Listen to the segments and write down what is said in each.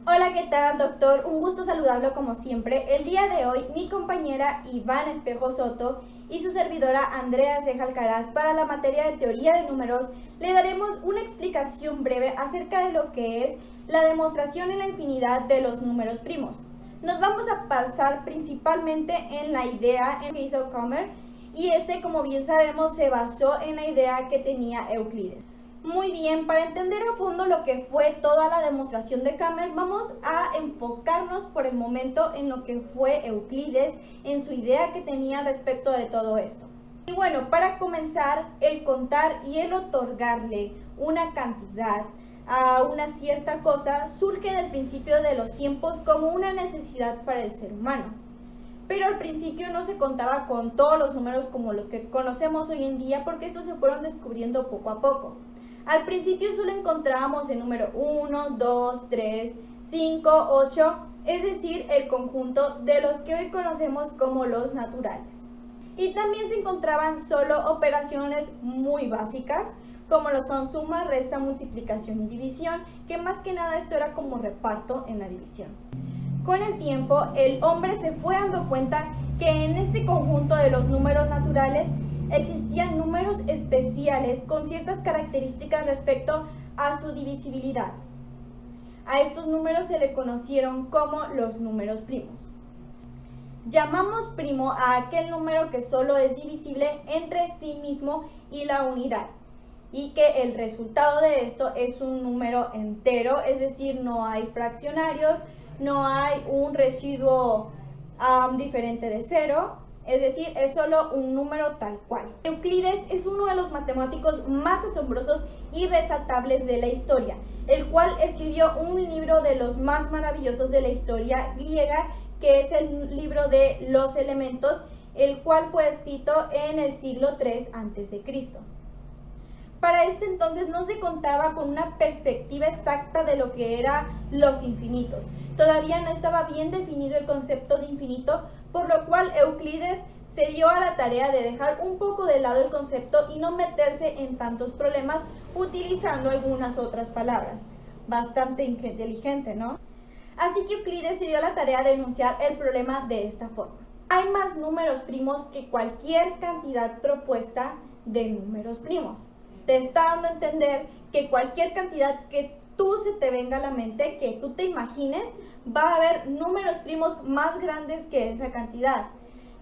Hola, ¿qué tal, doctor? Un gusto saludarlo como siempre. El día de hoy, mi compañera Iván Espejo Soto y su servidora Andrea Ceja Alcaraz para la materia de teoría de números le daremos una explicación breve acerca de lo que es la demostración en la infinidad de los números primos. Nos vamos a basar principalmente en la idea que hizo Comer y como bien sabemos, se basó en la idea que tenía Euclides. Muy bien, para entender a fondo lo que fue toda la demostración de Cramer, vamos a enfocarnos por el momento en lo que fue Euclides, en su idea que tenía respecto de todo esto. Y bueno, para comenzar, el contar y el otorgarle una cantidad a una cierta cosa surge del principio de los tiempos como una necesidad para el ser humano. Pero al principio no se contaba con todos los números como los que conocemos hoy en día porque estos se fueron descubriendo poco a poco. Al principio solo encontrábamos el número 1, 2, 3, 5, 8, es decir, el conjunto de los que hoy conocemos como los naturales. Y también se encontraban solo operaciones muy básicas, como lo son suma, resta, multiplicación y división, que más que nada esto era como reparto en la división. Con el tiempo, el hombre se fue dando cuenta que en este conjunto de los números naturales existían números especiales con ciertas características respecto a su divisibilidad. A estos números se le conocieron como los números primos. Llamamos primo a aquel número que solo es divisible entre sí mismo y la unidad, y que el resultado de esto es un número entero, es decir, no hay fraccionarios, no hay un residuo diferente de cero, es decir, es solo un número tal cual. Euclides es uno de los matemáticos más asombrosos y resaltables de la historia, el cual escribió un libro de los más maravillosos de la historia griega, que es el libro de los elementos, el cual fue escrito en el siglo III a.C. Para este entonces no se contaba con una perspectiva exacta de lo que eran los infinitos. Todavía no estaba bien definido el concepto de infinito, por lo cual Euclides se dio a la tarea de dejar un poco de lado el concepto y no meterse en tantos problemas utilizando algunas otras palabras. Bastante inteligente, ¿no? Así que Euclides se dio a la tarea de enunciar el problema de esta forma. Hay más números primos que cualquier cantidad propuesta de números primos. Te está dando a entender que cualquier cantidad que tú se te venga a la mente, que tú te imagines, va a haber números primos más grandes que esa cantidad.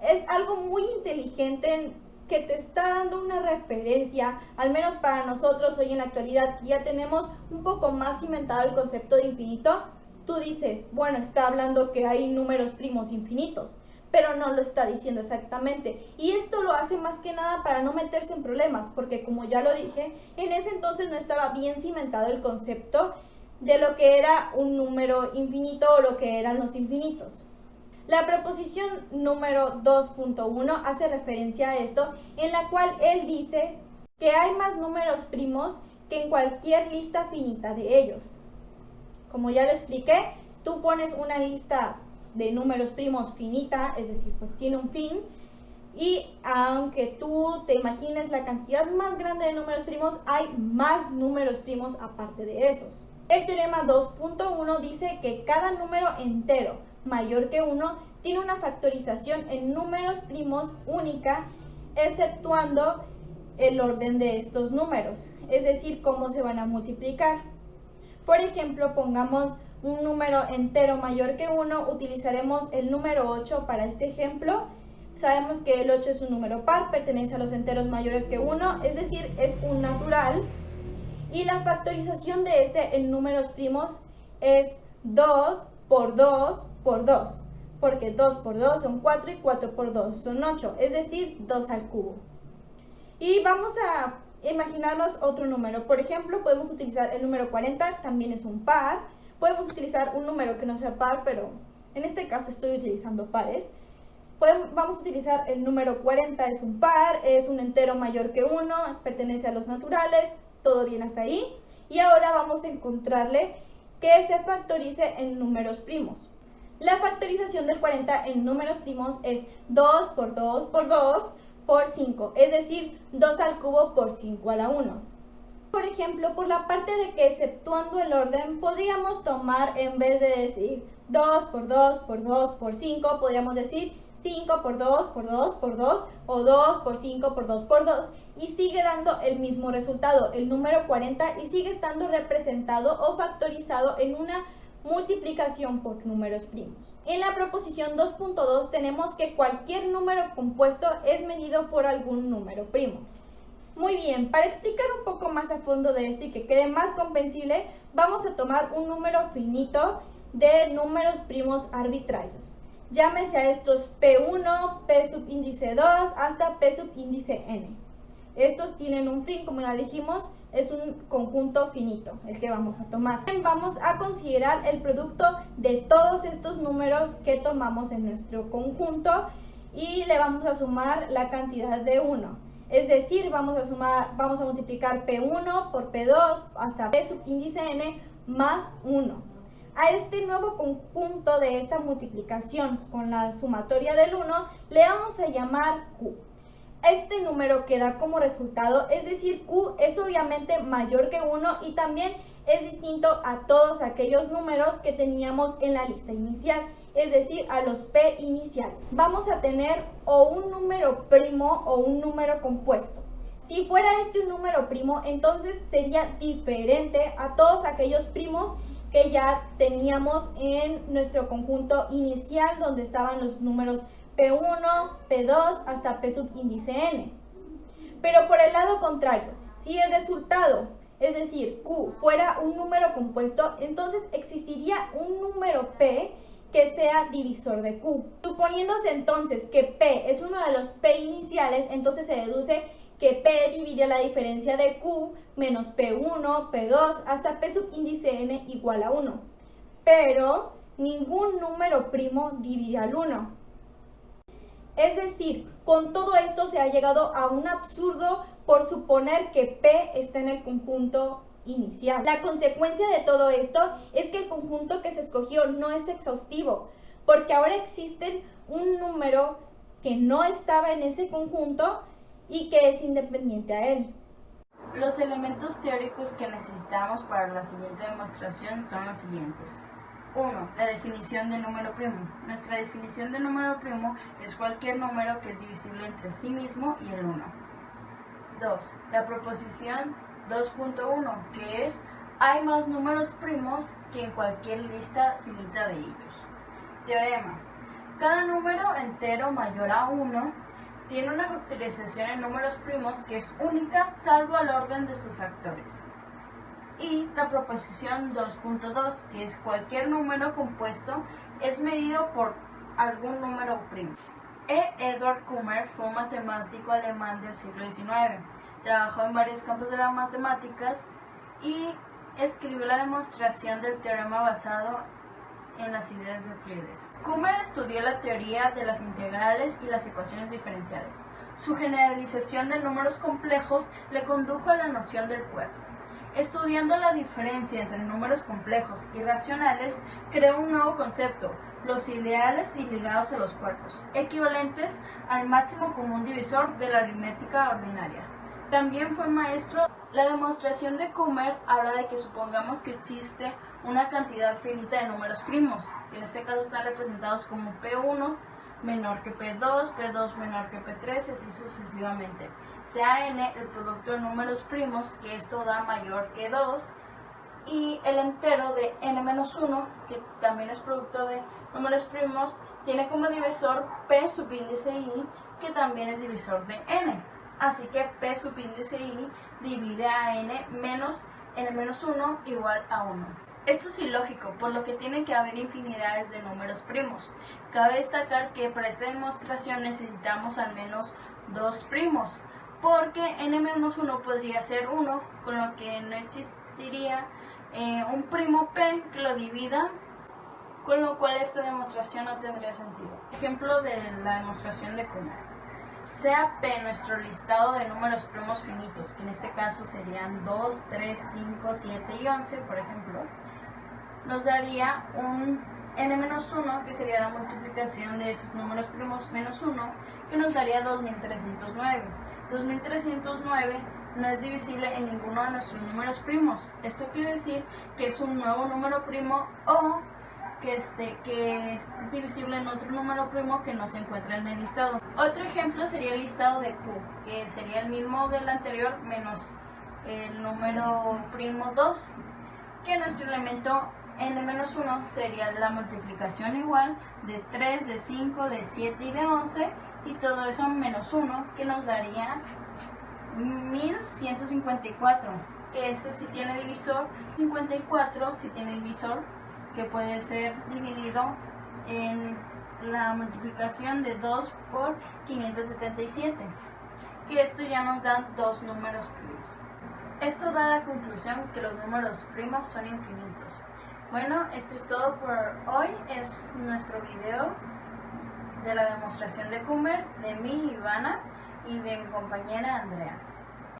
Es algo muy inteligente que te está dando una referencia, al menos para nosotros hoy en la actualidad ya tenemos un poco más cimentado el concepto de infinito. Tú dices, bueno, está hablando que hay números primos infinitos, pero no lo está diciendo exactamente. Y esto lo hace más que nada para no meterse en problemas, porque como ya lo dije, en ese entonces no estaba bien cimentado el concepto de lo que era un número infinito o lo que eran los infinitos. La proposición número 2.1 hace referencia a esto, en la cual él dice que hay más números primos que en cualquier lista finita de ellos. Como ya lo expliqué, tú pones una lista de números primos finita, es decir, pues tiene un fin, y aunque tú te imagines la cantidad más grande de números primos, hay más números primos aparte de esos. El teorema 2.1 dice que cada número entero mayor que 1 tiene una factorización en números primos única, exceptuando el orden de estos números, es decir, cómo se van a multiplicar. Por ejemplo, pongamos un número entero mayor que 1, utilizaremos el número 8 para este ejemplo. Sabemos que el 8 es un número par, pertenece a los enteros mayores que 1, es decir, es un natural. Y la factorización de este en números primos es 2 por 2 por 2, porque 2 por 2 son 4 y 4 por 2 son 8, es decir, 2 al cubo. Y vamos a imaginarnos otro número. Por ejemplo, podemos utilizar el número 40, también es un par. Podemos utilizar un número que no sea par, pero en este caso estoy utilizando pares. Vamos a utilizar el número 40, es un par, es un entero mayor que 1, pertenece a los naturales, todo bien hasta ahí. Y ahora vamos a encontrarle que se factorice en números primos. La factorización del 40 en números primos es 2 por 2 por 2 por 5, es decir, 2 al cubo por 5 a la 1. Por ejemplo, por la parte de que exceptuando el orden, podríamos tomar, en vez de decir 2 por 2 por 2 por 5, podríamos decir 5 por 2 por 2 por 2 o 2 por 5 por 2 por 2 y sigue dando el mismo resultado, el número 40, y sigue estando representado o factorizado en una multiplicación por números primos. En la proposición 2.2 tenemos que cualquier número compuesto es medido por algún número primo. Muy bien, para explicar un poco más a fondo de esto y que quede más comprensible, vamos a tomar un número finito de números primos arbitrarios. Llámese a estos P1, P subíndice 2 hasta P subíndice n. Estos tienen un fin, como ya dijimos, es un conjunto finito el que vamos a tomar. Vamos a considerar el producto de todos estos números que tomamos en nuestro conjunto y le vamos a sumar la cantidad de 1. Es decir, vamos a multiplicar P1 por P2 hasta P subíndice n más 1. A este nuevo conjunto de esta multiplicación con la sumatoria del 1 le vamos a llamar Q. Este número que da como resultado, es decir, Q es obviamente mayor que 1 y también es distinto a todos aquellos números que teníamos en la lista inicial, es decir, a los P iniciales. Vamos a tener o un número primo o un número compuesto. Si fuera este un número primo, entonces sería diferente a todos aquellos primos que ya teníamos en nuestro conjunto inicial, donde estaban los números P1, P2 hasta P subíndice n. Pero por el lado contrario, si el resultado, es decir, Q, fuera un número compuesto, entonces existiría un número P que sea divisor de Q. Suponiéndose entonces que P es uno de los P iniciales, entonces se deduce que P divide la diferencia de Q menos P1, P2 hasta P subíndice n igual a 1. Pero ningún número primo divide al 1. Es decir, con todo esto se ha llegado a un absurdo por suponer que P está en el conjunto inicial. La consecuencia de todo esto es que el conjunto que se escogió no es exhaustivo, porque ahora existe un número que no estaba en ese conjunto y que es independiente a él. Los elementos teóricos que necesitamos para la siguiente demostración son los siguientes. 1. La definición de número primo. Nuestra definición de número primo es cualquier número que es divisible entre sí mismo y el 1. 2. La proposición 2.1, que es: hay más números primos que en cualquier lista finita de ellos. Teorema. Cada número entero mayor a 1 tiene una factorización en números primos que es única salvo el orden de sus factores. Y la proposición 2.2, que es cualquier número compuesto es medido por algún número primo. Edward Kummer fue un matemático alemán del siglo XIX. Trabajó en varios campos de las matemáticas y escribió la demostración del teorema basado en las ideas de Euclides. Kummer estudió la teoría de las integrales y las ecuaciones diferenciales. Su generalización de números complejos le condujo a la noción del cuerpo. Estudiando la diferencia entre números complejos y racionales, creó un nuevo concepto: los ideales y ligados a los cuerpos, equivalentes al máximo común divisor de la aritmética ordinaria. También fue maestro. La demostración de Kummer habla de que supongamos que existe una cantidad finita de números primos, que en este caso están representados como P1 menor que P2, P2 menor que P3, así sucesivamente. Sea n el producto de números primos, que esto da mayor que 2, y el entero de n-1, que también es producto de números primos, tiene como divisor P subíndice i, que también es divisor de n. Así que P subíndice i divide a n menos n-1 igual a 1. Esto es ilógico, por lo que tiene que haber infinidades de números primos. Cabe destacar que para esta demostración necesitamos al menos 2 primos, porque n-1 podría ser 1, con lo que no existiría un primo P que lo divida, con lo cual esta demostración no tendría sentido. Ejemplo de la demostración de Kummer. Sea P nuestro listado de números primos finitos, que en este caso serían 2, 3, 5, 7 y 11, por ejemplo, nos daría un n-1, que sería la multiplicación de esos números primos menos 1, que nos daría 2309. 2309 no es divisible en ninguno de nuestros números primos. Esto quiere decir que es un nuevo número primo o que es divisible en otro número primo que no se encuentra en el listado. Otro ejemplo sería el listado de Q, que sería el mismo del anterior menos el número primo 2, que nuestro elemento n-1 sería la multiplicación igual de 3, de 5, de 7 y de 11, y todo eso menos 1, que nos daría 1154, que ese sí tiene divisor, 54 sí tiene divisor, que puede ser dividido en la multiplicación de 2 por 577, que esto ya nos da dos números primos. Esto da la conclusión que los números primos son infinitos. Bueno, esto es todo por hoy. Es nuestro video de la demostración de Kummer, de mí, Ivana, y de mi compañera Andrea.